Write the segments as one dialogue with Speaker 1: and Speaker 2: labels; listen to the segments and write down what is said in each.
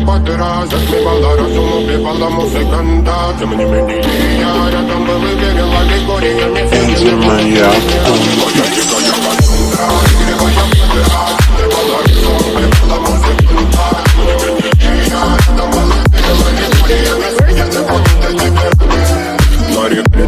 Speaker 1: потера затмевала разум, убивала музыканта. Тем не менее я рядом был и верила легориями.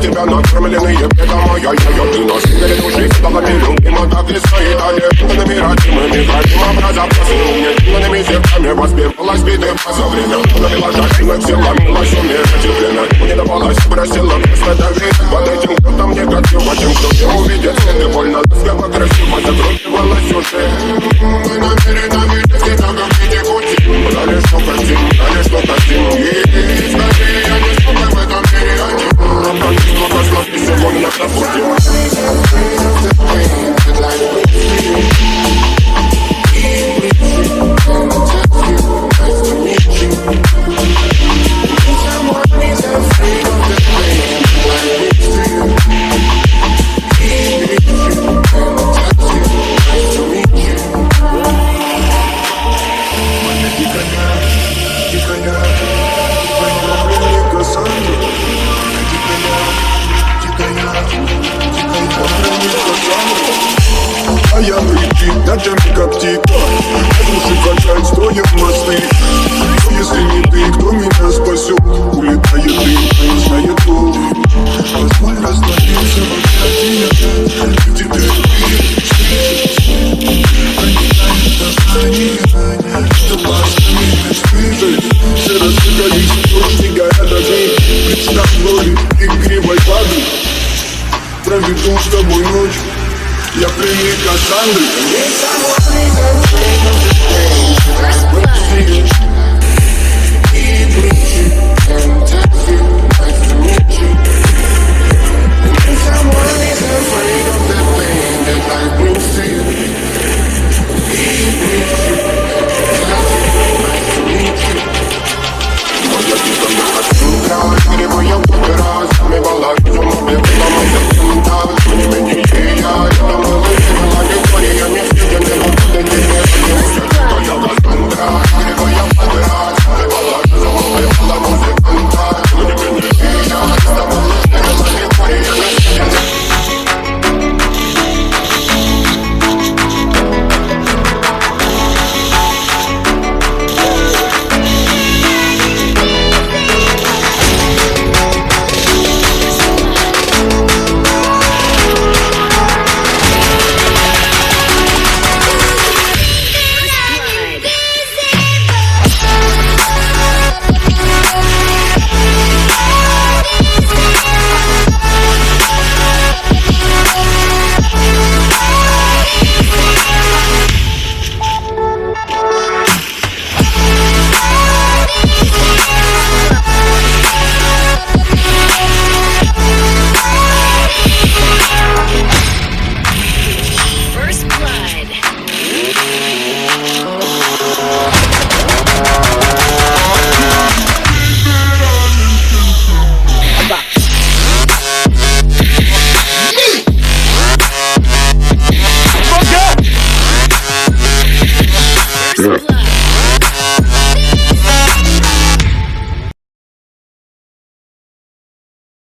Speaker 1: Тебя накормленные бедом, ай-яй-яй, ты наш перед душей стала нелюбима, так и стоит аллергенными родимыми, хотим образа посыльными, длинными зерками воспевалась битым за время, навела жажденных силами, лощами разделена, не давалась, бросила место давить, под этим кто-то мне красиво, чем кто-то увидит, ты больно ласково, красиво, закрутивала сюжет. Мы намерены видеть тебя, как в виде пути, дали что хотим, и скорее я не смогу в этом мире один. Сегодня на пути. А я летит, ночами как тика. Души качать, строим мосты. Но если не ты, кто меня спасет? Улетает дым, таинственная то. Позволь раствориться в океане. Где ты что пастами мечты. Все рассыпались, дождь, не горят огни. Представь в роли игривой воды. Проведу с тобой ночь. Я пленник Кассандры.